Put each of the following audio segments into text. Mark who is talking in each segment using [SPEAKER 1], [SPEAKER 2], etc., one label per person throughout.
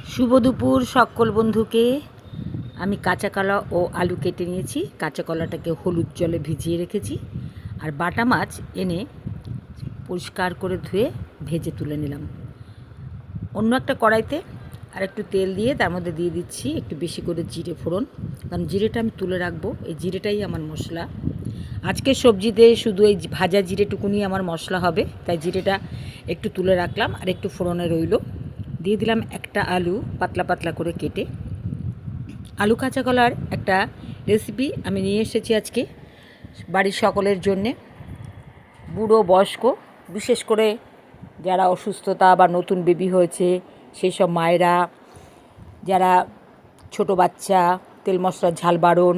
[SPEAKER 1] শুভ দুপুর সকল বন্ধুকে। আমি কাঁচা কলা ও আলু কেটে নিয়েছি। কাঁচা কলাটাকে হলুদ জলে ভিজিয়ে রেখেছি, আর বাটা মাছ এনে পরিষ্কার করে ধুয়ে ভেজে তুলে নিলাম। অন্য একটা কড়াইতে আর একটু তেল দিয়ে তার মধ্যে দিয়ে দিচ্ছি একটু বেশি করে জিরে ফোড়ন, কারণ জিরেটা আমি তুলে রাখবো। এই জিরেটাই আমার মশলা। আজকে সবজিতে শুধু এই ভাজা জিরেটুকুনি আমার মশলা হবে, তাই জিরেটা একটু তুলে রাখলাম আর একটু ফোড়নে রইল। দিয়ে দিলাম একটা আলু পাতলা পাতলা করে কেটে। আলু কাঁচা কলার একটা রেসিপি আমি নিয়ে এসেছি আজকে বাড়ির সকলের জন্যে। বুড়ো বয়স্ক, বিশেষ করে যারা অসুস্থতা বা নতুন বেবি হয়েছে সেই সব মায়েরা, যারা ছোট বাচ্চা, তেল মশলার ঝাল বারণ,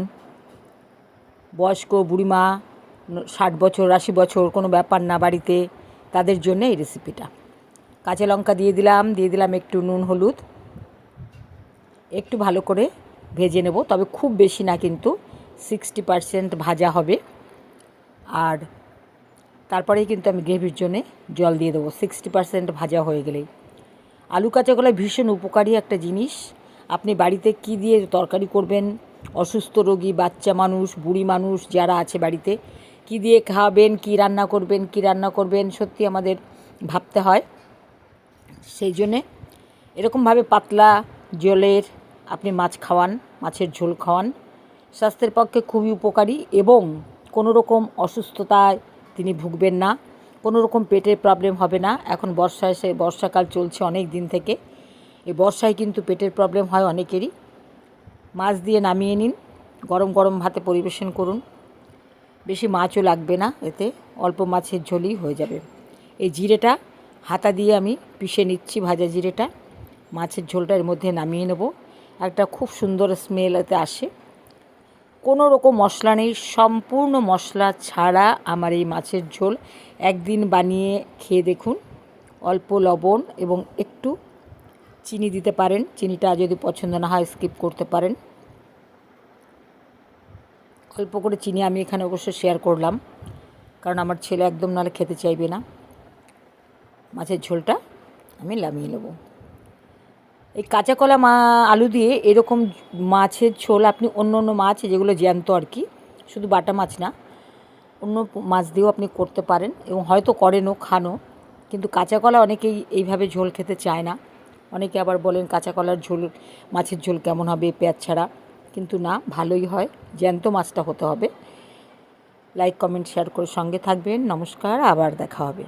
[SPEAKER 1] বয়স্ক বুড়িমা 60 বছর 80 বছর কোনো ব্যাপার না বাড়িতে, তাদের জন্য এই রেসিপিটা। কাঁচা লঙ্কা দিয়ে দিলাম একটু নুন হলুদ, একটু ভালো করে ভেজে নেব, তবে খুব বেশি না, কিন্তু 60% ভাজা হবে। আর তারপরেই কিন্তু আমি গ্রেভির জন্যে জল দিয়ে দেবো 60% ভাজা হয়ে গেলেই। আলু কাঁচা কলা ভীষণ উপকারী একটা জিনিস। আপনি বাড়িতে কি দিয়ে তরকারি করবেন, অসুস্থ রোগী, বাচ্চা মানুষ, বুড়ি মানুষ যারা আছে বাড়িতে, কি দিয়ে খাওয়াবেন, কি রান্না করবেন, সত্যি আমাদের ভাবতে হয়। সেই জন্যে এরকমভাবে পাতলা জলের আপনি মাছ খাওয়ান, মাছের ঝোল খাওয়ান, স্বাস্থ্যের পক্ষে খুবই উপকারী। এবং কোনো রকম অসুস্থতায় তিনি ভুগবেন না, কোনো রকম পেটের প্রবলেম হবে না। এখন বর্ষাকাল চলছে অনেক দিন থেকে, এই বর্ষায় কিন্তু পেটের প্রবলেম হয় অনেকেরই। মাছ দিয়ে নামিয়ে নিন, গরম গরম ভাতে পরিবেশন করুন। বেশি মাছও লাগবে না, এতে অল্প মাছের ঝোলই হয়ে যাবে। এই জিরেটা হাতা দিয়ে আমি পিষে নিচ্ছি, ভাজা জিরেটা মাছের ঝোলটা এর মধ্যে নামিয়ে নেব। একটা খুব সুন্দর স্মেল এতে আসে। কোনো রকম মশলা নেই, সম্পূর্ণ মশলা ছাড়া আমার এই মাছের ঝোল। একদিন বানিয়ে খেয়ে দেখুন। অল্প লবণ এবং একটু চিনি দিতে পারেন, চিনিটা যদি পছন্দ না হয় স্কিপ করতে পারেন। অল্প করে চিনি আমি এখানে অবশ্য শেয়ার করলাম, কারণ আমার ছেলে একদম নাহলে খেতে চাইবে না। মাছের ঝোলটা আমি নামিয়ে নেব। এই কাঁচা কলা আলু দিয়ে এরকম মাছের ঝোল আপনি অন্য মাছ যেগুলো জ্যান্ত আর কি, শুধু বাটা মাছ না, অন্য মাছ দিয়েও আপনি করতে পারেন এবং হয়তো করেনও, খানও। কিন্তু কাঁচা কলা অনেকেই এইভাবে ঝোল খেতে চায় না। অনেকে আবার বলেন কাঁচা কলার ঝোল, মাছের ঝোল কেমন হবে পেঁয়াজ ছাড়া, কিন্তু না, ভালোই হয়। জ্যান্ত মাছটা হতে হবে। লাইক কমেন্ট শেয়ার করে সঙ্গে থাকবেন। নমস্কার, আবার দেখা হবে।